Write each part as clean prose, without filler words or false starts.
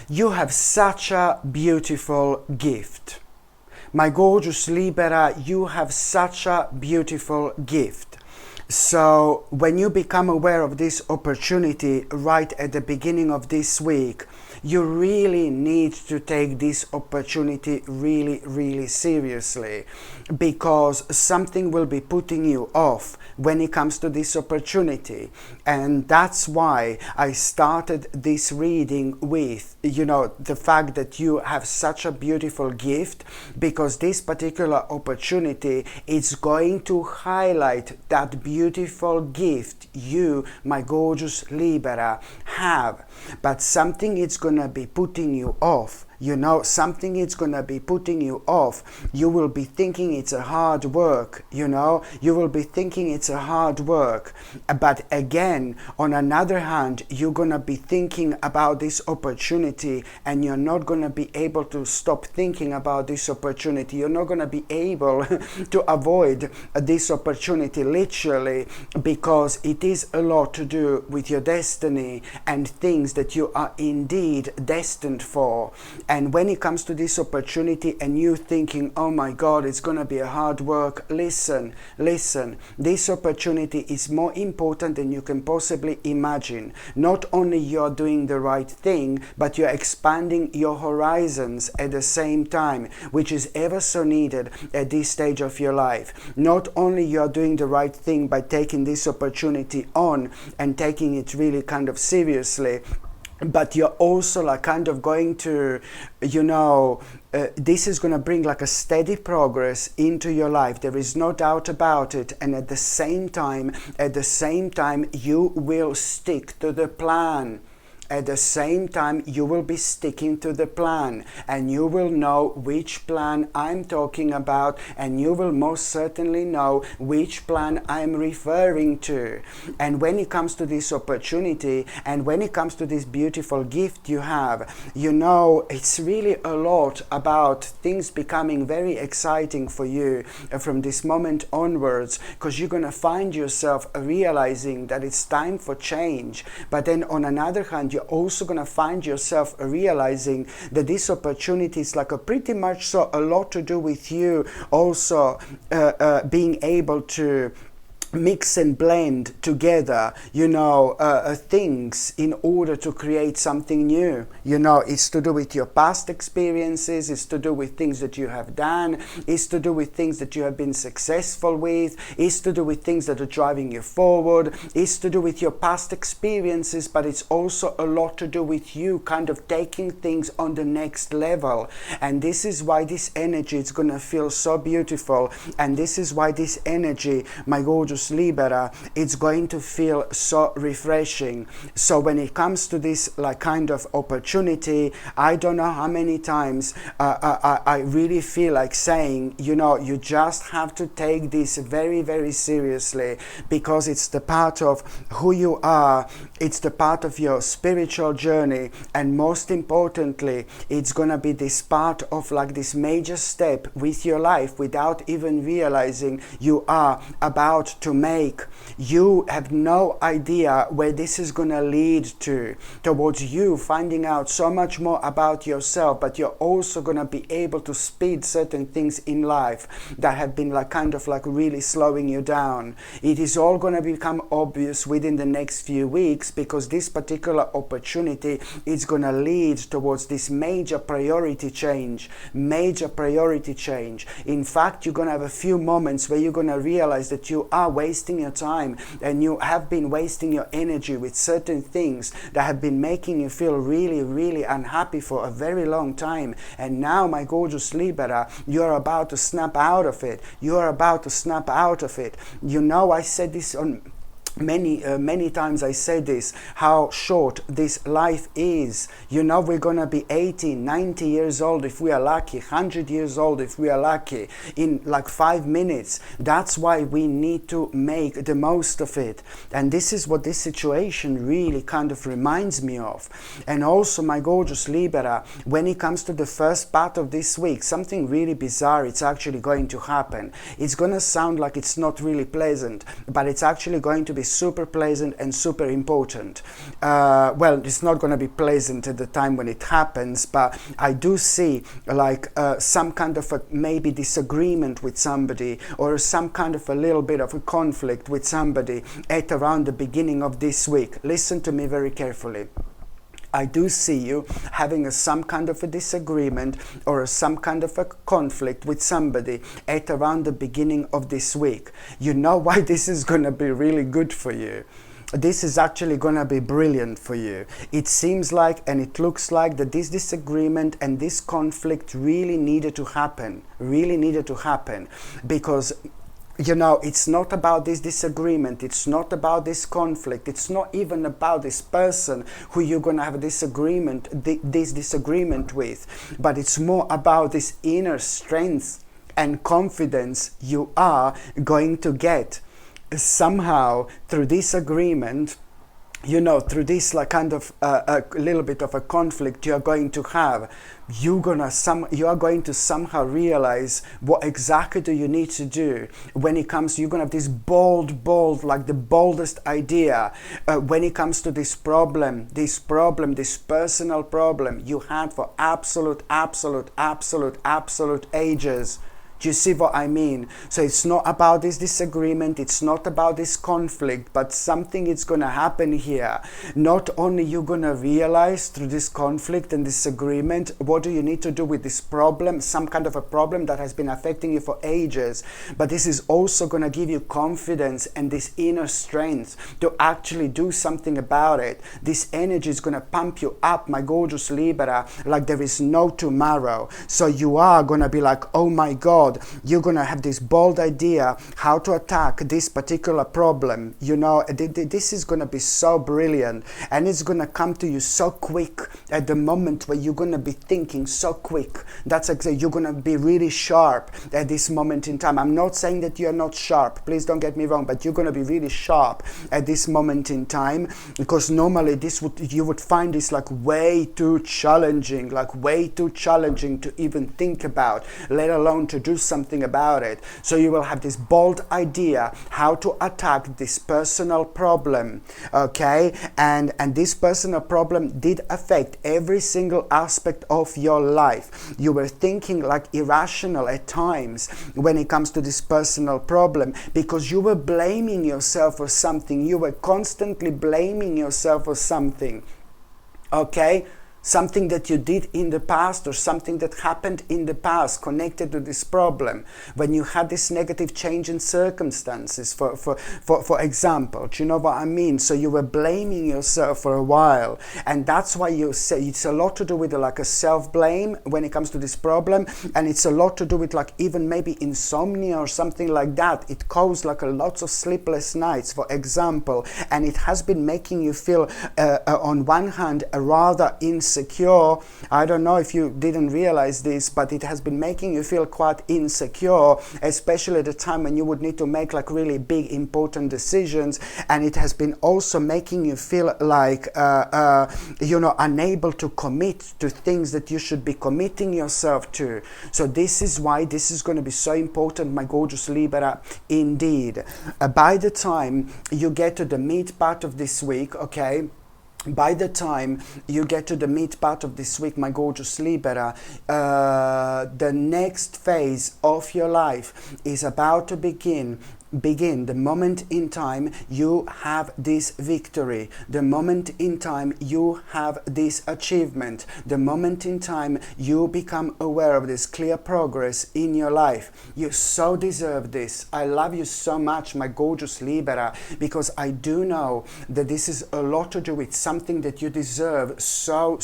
You have such a beautiful gift. My gorgeous Libra, you have such a beautiful gift. So when you become aware of this opportunity right at the beginning of this week, you really need to take this opportunity really seriously, because something will be putting you off when it comes to this opportunity. And that's why I started this reading with, the fact that you have such a beautiful gift, because this particular opportunity is going to highlight that beautiful gift you, my gorgeous Libra, have. But something is going to be putting you off. Something is going to be putting you off. You will be thinking it's a hard work, you will be thinking it's a hard work. But again, on another hand, you're going to be thinking about this opportunity, and you're not going to be able to stop thinking about this opportunity. You're not going to be able to avoid this opportunity, literally, because it is a lot to do with your destiny and things that you are indeed destined for. And when it comes to this opportunity and you thinking, oh my God, it's going to be a hard work, listen, this opportunity is more important than you can possibly imagine. Not only you're doing the right thing, but you're expanding your horizons at the same time, which is ever so needed at this stage of your life. Not only you're doing the right thing by taking this opportunity on and taking it really kind of seriously, but you're also going to, this is going to bring a steady progress into your life. There is no doubt about it. And at the same time, you will stick to the plan. At the same time, you will be sticking to the plan, and you will know which plan I'm talking about, and you will most certainly know which plan I'm referring to. And when it comes to this opportunity, and when it comes to this beautiful gift you have, it's really a lot about things becoming very exciting for you from this moment onwards, because you're going to find yourself realizing that it's time for change. But then on another hand, you're also going to find yourself realizing that this opportunity is pretty much so a lot to do with you also being able to mix and blend together, things in order to create something new. It's to do with your past experiences, it's to do with things that you have done, it's to do with things that you have been successful with, it's to do with things that are driving you forward, it's to do with your past experiences, but it's also a lot to do with you kind of taking things on the next level. And this is why this energy is going to feel so beautiful, and this is why this energy, my gorgeous Libra, it's going to feel so refreshing. So when it comes to this kind of opportunity, I don't know how many times I really feel like saying, you just have to take this very seriously, because it's the part of who you are, it's the part of your spiritual journey, and most importantly, it's gonna be this part of this major step with your life without even realizing you are about to make. You have no idea where this is going to lead to, towards you finding out so much more about yourself, but you're also going to be able to speed certain things in life that have been really slowing you down. It is all going to become obvious within the next few weeks, because this particular opportunity is going to lead towards this major priority change. In fact, you're going to have a few moments where you're going to realize that you are wasting your time, and you have been wasting your energy with certain things that have been making you feel really unhappy for a very long time. And now, my gorgeous Libra, you're about to snap out of it. I said this on many times, I say this, how short this life is. We're gonna be 80, 90 years old if we are lucky, 100 years old if we are lucky, in 5 minutes. That's why we need to make the most of it. And this is what this situation really kind of reminds me of. And also, my gorgeous Libra, when it comes to the first part of this week, something really bizarre, it's actually going to happen. It's gonna sound like it's not really pleasant, but it's actually going to be super pleasant and super important. Well, it's not going to be pleasant at the time when it happens, but I do see like some kind of a maybe disagreement with somebody, or some kind of a little bit of a conflict with somebody at around the beginning of this week. Listen to me very carefully. I do see you having some kind of a disagreement or some kind of a conflict with somebody at around the beginning of this week. You know why this is going to be really good for you? This is actually going to be brilliant for you. It seems like, and it looks like, that this disagreement and this conflict really needed to happen. Because you know, it's not about this disagreement, it's not about this conflict, it's not even about this person who you're going to have a disagreement with, but it's more about this inner strength and confidence you are going to get somehow through this agreement. You know, through this like kind of a little bit of a conflict you're going to have, you are going to somehow realize what exactly do you need to do when it comes. You're going to have this bold, like the boldest idea when it comes to this personal problem you had for absolute ages. Do you see what I mean? So it's not about this disagreement, it's not about this conflict, but something is going to happen here. Not only you're going to realize through this conflict and disagreement, what do you need to do with this problem, some kind of a problem that has been affecting you for ages, but this is also going to give you confidence and this inner strength to actually do something about it. This energy is going to pump you up, my gorgeous Libra, like there is no tomorrow. So you are going to be like, oh my God, you're going to have this bold idea how to attack this particular problem. You know, this is going to be so brilliant, and it's going to come to you so quick at the moment where you're going to be thinking so quick. That's exactly, you're going to be really sharp at this moment in time. I'm not saying that you're not sharp, please don't get me wrong, but you're going to be really sharp at this moment in time, because normally you would find this like way too challenging to even think about, let alone to do something about it. So you will have this bold idea how to attack this personal problem, okay? And this personal problem did affect every single aspect of your life. You were thinking like irrational at times when it comes to this personal problem, because you were blaming yourself for something. You were constantly blaming yourself for something, okay? Something that you did in the past, or something that happened in the past connected to this problem, when you had this negative change in circumstances, for example. Do you know what I mean? So you were blaming yourself for a while, and that's why you say it's a lot to do with like a self-blame when it comes to this problem, and it's a lot to do with like even maybe insomnia or something like that. It caused like a lots of sleepless nights, for example, and it has been making you feel on one hand rather insecure. I don't know if you didn't realize this, but it has been making you feel quite insecure, especially at a time when you would need to make like really big important decisions, and it has been also making you feel like you know, unable to commit to things that you should be committing yourself to. So this is why this is going to be so important, my gorgeous Libra, indeed. By the time you get to the mid part of this week, okay, by the time you get to the mid part of this week, my gorgeous Libra, the next phase of your life is about to begin. The moment in time you have this victory, the moment in time you have this achievement, the moment in time you become aware of this clear progress in your life. You so deserve this. I love you so much, my gorgeous Libra, because I do know that this is a lot to do with something that you deserve so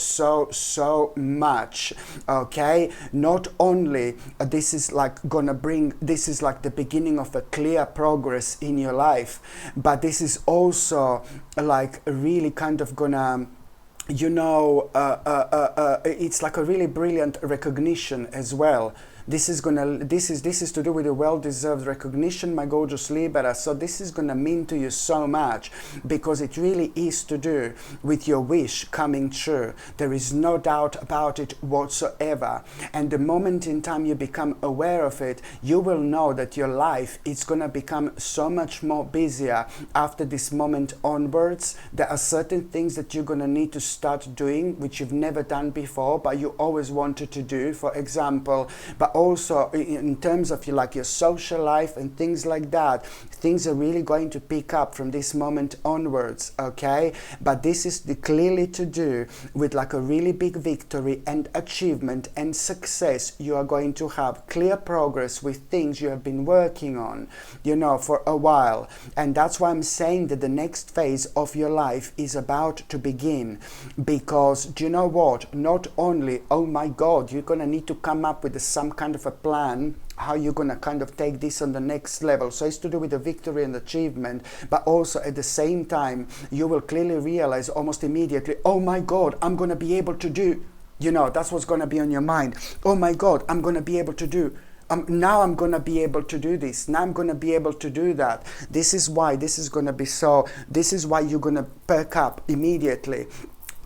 much, okay? Not only this is like the beginning of a clear progress in your life, but this is also like really kind of gonna, you know, it's like a really brilliant recognition as well, This is to do with a well-deserved recognition, my gorgeous Libra. So this is gonna mean to you so much, because it really is to do with your wish coming true. There is no doubt about it whatsoever. And the moment in time you become aware of it, you will know that your life is gonna become so much more busier after this moment onwards. There are certain things that you're gonna need to start doing which you've never done before, but you always wanted to do, for example. But also in terms of your social life and things like that, things are really going to pick up from this moment onwards, okay? But this is clearly to do with like a really big victory and achievement and success. You are going to have clear progress with things you have been working on, for a while. And that's why I'm saying that the next phase of your life is about to begin. Because do you know what? Not only, oh my God, you're gonna need to come up with some kind of a plan how you're gonna kind of take this on the next level. So it's to do with the victory and achievement, but also at the same time you will clearly realize almost immediately, oh my God, I'm gonna be able to do, that's what's gonna be on your mind. Oh my God, I'm gonna be able to do. Now I'm going to be able to do this. Now I'm going to be able to do that. This is why this is going to be so. This is why you're going to perk up immediately.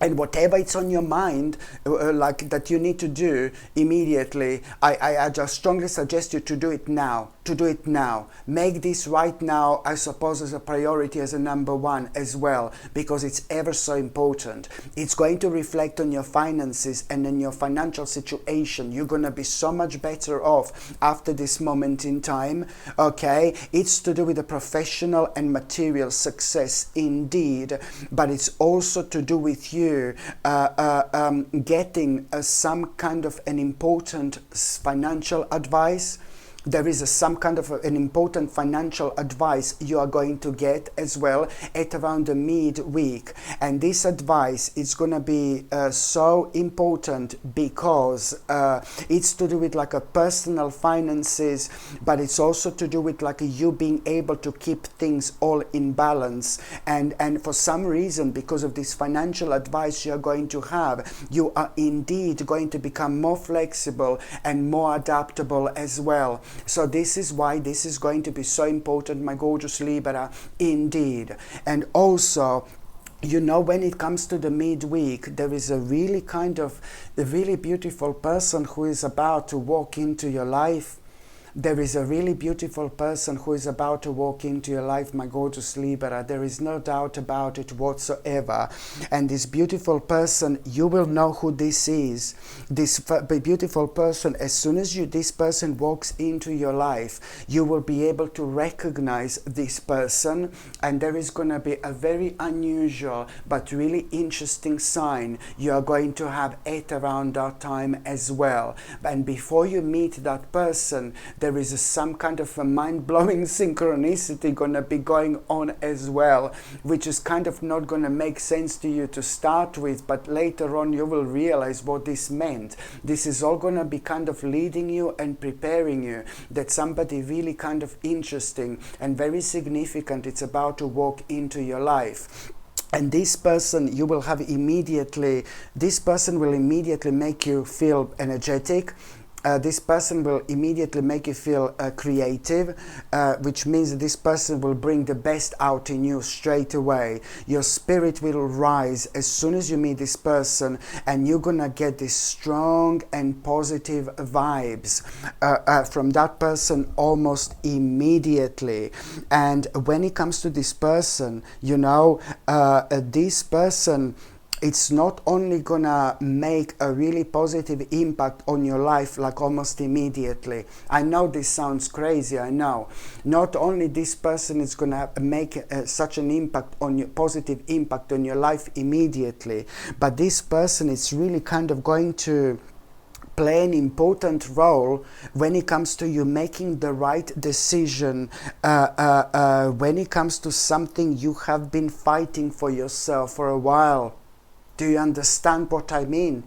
And whatever it's on your mind, like that you need to do immediately, I just strongly suggest you to do it now. To do it now. Make this right now, I suppose, as a priority, as a number one as well, because it's ever so important. It's going to reflect on your finances and in your financial situation. You're going to be so much better off after this moment in time, okay? It's to do with the professional and material success indeed, but it's also to do with you getting some kind of an important financial advice. There is some kind of an important financial advice you are going to get as well at around the mid-week. And this advice is going to be so important because it's to do with like a personal finances, but it's also to do with like you being able to keep things all in balance. And for some reason, because of this financial advice you are going to have, you are indeed going to become more flexible and more adaptable as well. So this is why this is going to be so important, my gorgeous Libra, indeed. And also, when it comes to the midweek, there is a really beautiful person who is about to walk into your life. There is a really beautiful person who is about to walk into your life, my gorgeous Libra. There is no doubt about it whatsoever. And this beautiful person, you will know who this is. This beautiful person, as soon as this person walks into your life, you will be able to recognize this person. And there is going to be a very unusual but really interesting sign you are going to have at around that time as well. And before you meet that person, there is some kind of a mind-blowing synchronicity going to be going on as well, which is kind of not going to make sense to you to start with, but later on you will realize what this meant. This is all going to be kind of leading you and preparing you that somebody really kind of interesting and very significant is about to walk into your life. And this person will immediately make you feel energetic. This person will immediately make you feel creative, which means that this person will bring the best out in you straight away. Your spirit will rise as soon as you meet this person, and you're gonna get these strong and positive vibes from that person almost immediately. And when it comes to this person, this person, it's not only gonna make a really positive impact on your life like almost immediately. I know this sounds crazy, I know. Not only this person is gonna make such an impact on your positive impact on your life immediately, but this person is really kind of going to play an important role when it comes to you making the right decision, when it comes to something you have been fighting for yourself for a while. Do you understand what I mean?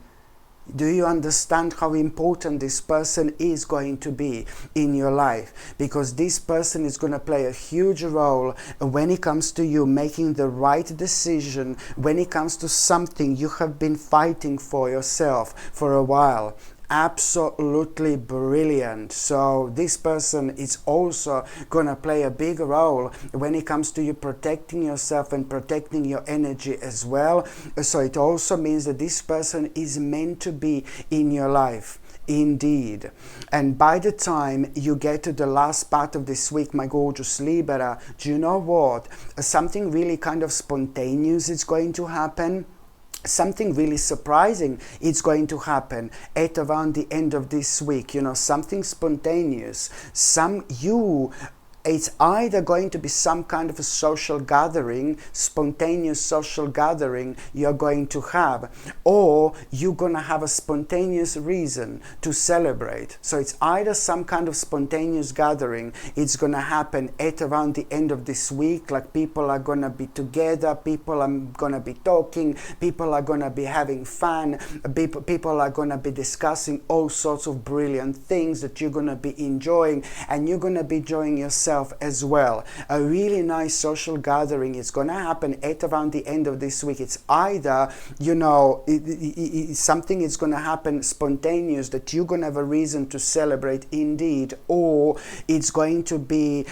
Do you understand how important this person is going to be in your life? Because this person is going to play a huge role when it comes to you making the right decision, when it comes to something you have been fighting for yourself for a while. absolutely brilliant. So this person is also gonna play a big role when it comes to you protecting yourself and protecting your energy as well. So it also means that this person is meant to be in your life. Indeed. And by the time you get to the last part of this week, my gorgeous Libra, do you know what? Something really kind of spontaneous is going to happen. Something really surprising is going to happen at around the end of this week. You know, something spontaneous. It's either going to be some kind of a social gathering, spontaneous social gathering you're going to have, or you're going to have a spontaneous reason to celebrate. So it's either some kind of spontaneous gathering, it's going to happen at around the end of this week, like people are going to be together, people are going to be talking, people are going to be having fun, people are going to be discussing all sorts of brilliant things that you're going to be enjoying, and you're going to be enjoying yourself as well. A really nice social gathering is going to happen at around the end of this week. It's either, you know, something is going to happen spontaneous that you're going to have a reason to celebrate indeed, or it's going to be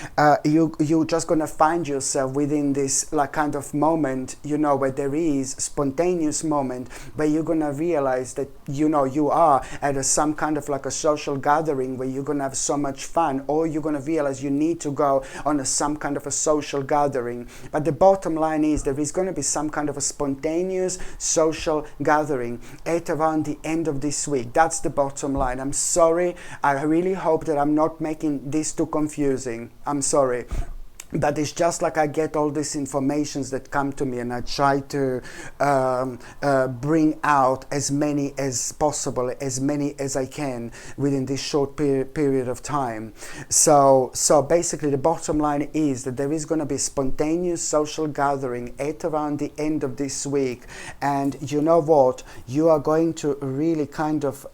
you're just going to find yourself within this like kind of moment, you know, where there is spontaneous moment where you're going to realize that, you know, you are at some kind of like a social gathering where you're going to have so much fun, or you're going to realize you need to go on some kind of a social gathering. But the bottom line is there is going to be some kind of a spontaneous social gathering at around the end of this week. That's the bottom line. I'm sorry. I really hope that I'm not making this too confusing. I'm sorry. But it's just like I get all these informations that come to me, and I try to bring out as many as possible, as many as I can within this short period of time. So basically the bottom line is that there is going to be a spontaneous social gathering at around the end of this week, and you know what? You are going to really kind of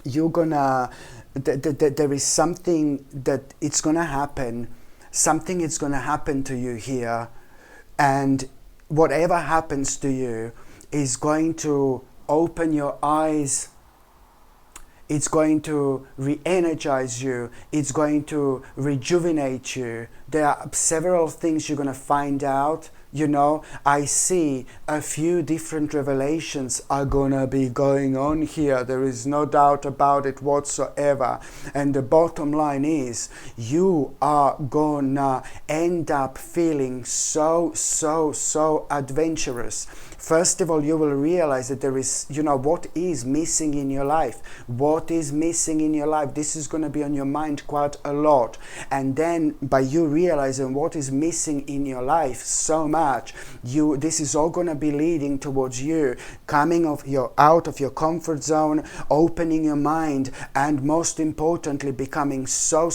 you're gonna there is something that it's gonna happen. Something is going to happen to you here, and whatever happens to you is going to open your eyes. It's going to re-energize you. It's going to rejuvenate you. There are several things you're going to find out. You know, I see a few different revelations are gonna be going on here. There is no doubt about it whatsoever. And the bottom line is you are gonna end up feeling so adventurous. First of all, you will realize that there is, you know, what is missing in your life. What is missing in your life? This is going to be on your mind quite a lot. And then by you realizing what is missing in your life so much, this is all going to be leading towards you coming out of your comfort zone, opening your mind, and most importantly, becoming so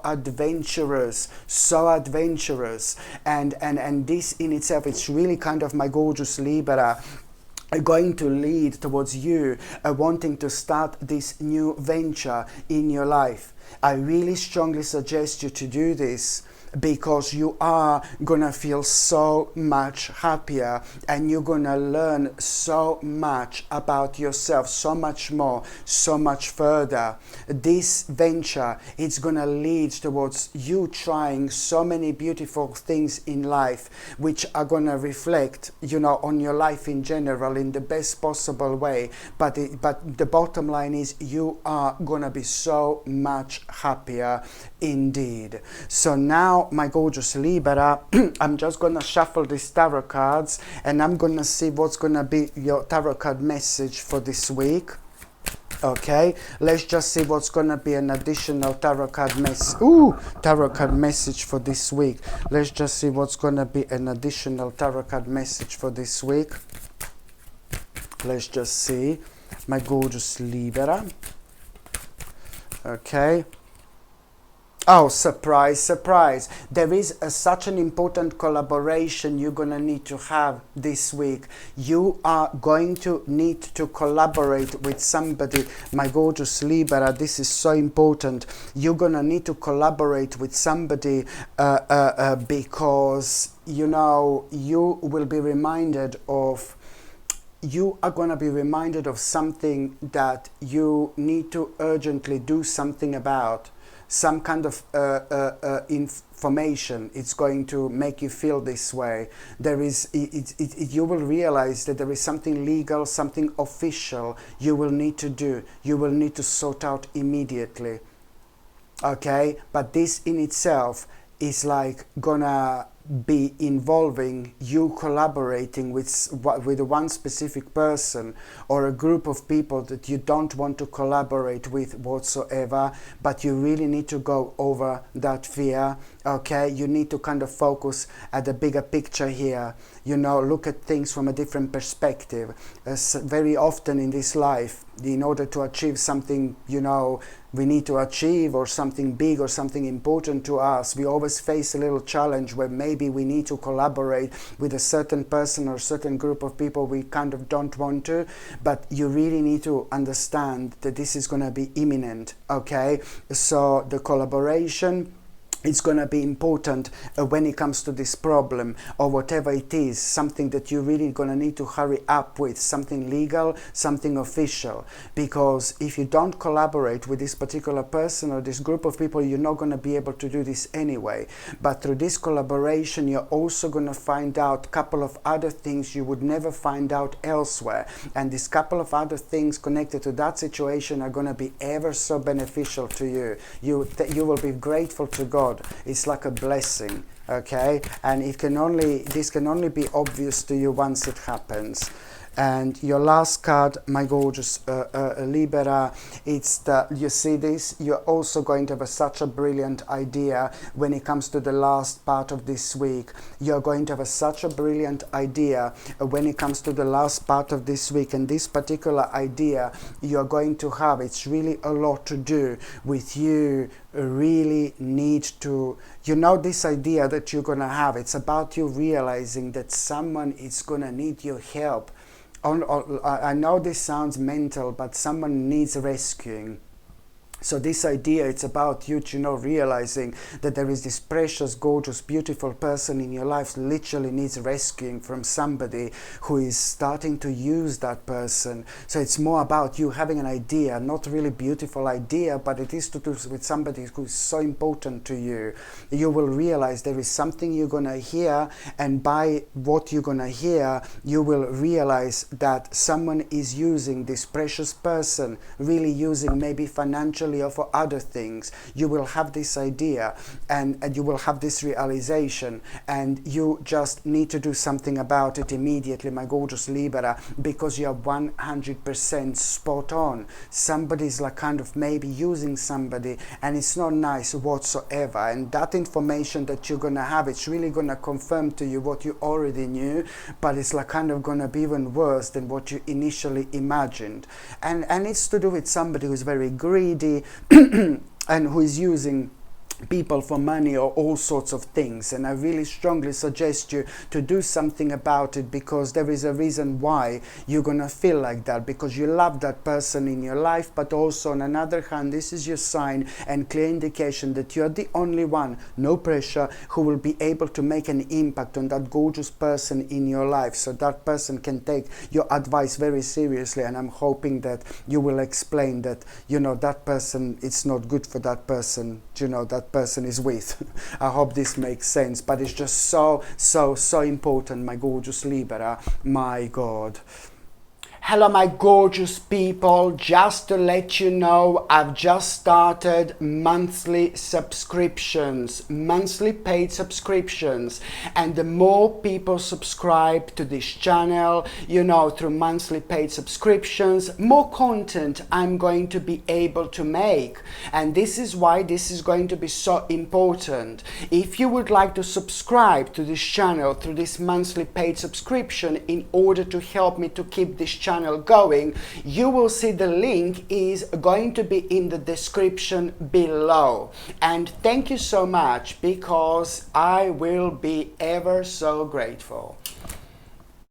adventurous. So adventurous. And this in itself, it's really kind of, my gorgeous Libra, are going to lead towards you wanting to start this new venture in your life. I really strongly suggest you to do this, because you are gonna feel so much happier, and you're gonna learn so much about yourself, so much more, so much further. This venture, it's gonna lead towards you trying so many beautiful things in life, which are gonna reflect, you know, on your life in general in the best possible way. But the bottom line is you are gonna be so much happier indeed. So now, my gorgeous Libra, I'm just gonna shuffle these tarot cards, and I'm gonna see what's gonna be your tarot card message for this week. Okay, let's just see what's gonna be an additional tarot card message for this week. Let's just see what's gonna be an additional tarot card message for this week. Let's just see, my gorgeous Libra. Okay. Oh, surprise, surprise. There is such an important collaboration you're going to need to have this week. You are going to need to collaborate with somebody, my gorgeous Libra. This is so important. You're going to need to collaborate with somebody because, you know, you will be reminded of you are going to be reminded of something that you need to urgently do something about. Some kind of information. It's going to make you feel this way. There is, you will realize that there is something legal, something official you will need to do. You will need to sort out immediately. Okay, but this in itself is like gonna be involving you collaborating with one specific person or a group of people that you don't want to collaborate with whatsoever, but you really need to go over that fear. Okay, you need to kind of focus at the bigger picture here, you know, look at things from a different perspective. As very often in this life, in order to achieve something, you know, we need to achieve, or something big or something important to us, we always face a little challenge where maybe we need to collaborate with a certain person or certain group of people we kind of don't want to, but you really need to understand that this is going to be imminent. Okay, so the collaboration, it's going to be important when it comes to this problem or whatever it is, something that you're really going to need to hurry up with, something legal, something official. Because if you don't collaborate with this particular person or this group of people, you're not going to be able to do this anyway. But through this collaboration, you're also going to find out a couple of other things you would never find out elsewhere. And this couple of other things connected to that situation are going to be ever so beneficial to you. You will be grateful to God. It's like a blessing, okay? And this can only be obvious to you once it happens. And your last card, my gorgeous Libra, it's the, you see this, you're also going to have such a brilliant idea when it comes to the last part of this week. You're going to have such a brilliant idea when it comes to the last part of this week. And this particular idea you're going to have, it's really a lot to do with you really need to, you know, this idea that you're going to have, it's about you realizing that someone is going to need your help. I know this sounds mental, but someone needs rescuing. So this idea, it's about you, you know, realizing that there is this precious, gorgeous, beautiful person in your life literally needs rescuing from somebody who is starting to use that person. So it's more about you having an idea, not really beautiful idea, but it is to do with somebody who is so important to you. You will realize there is something you're going to hear, and by what you're going to hear, you will realize that someone is using this precious person, really using maybe financially or for other things. You will have this idea and you will have this realization, and you just need to do something about it immediately, my gorgeous Libra, because you're 100% spot on. Somebody's like kind of maybe using somebody, and it's not nice whatsoever. And that information that you're gonna have, it's really gonna confirm to you what you already knew, but it's like kind of gonna be even worse than what you initially imagined. And it's to do with somebody who's very greedy and who is using people for money or all sorts of things. And I really strongly suggest you to do something about it, because there is a reason why you're gonna feel like that, because you love that person in your life, but also on another hand, this is your sign and clear indication that you're the only one, no pressure, who will be able to make an impact on that gorgeous person in your life. So that person can take your advice very seriously, and I'm hoping that you will explain that, you know, that person, it's not good for that person, you know, that person is with. I hope this makes sense, but it's just so important, my gorgeous Libra, my God. Hello my gorgeous people, just to let you know, I've just started monthly subscriptions, monthly paid subscriptions, and the more people subscribe to this channel, you know, through monthly paid subscriptions, more content I'm going to be able to make. And this is why this is going to be so important. If you would like to subscribe to this channel through this monthly paid subscription in order to help me to keep this channel going, you will see the link is going to be in the description below. And thank you so much, because I will be ever so grateful.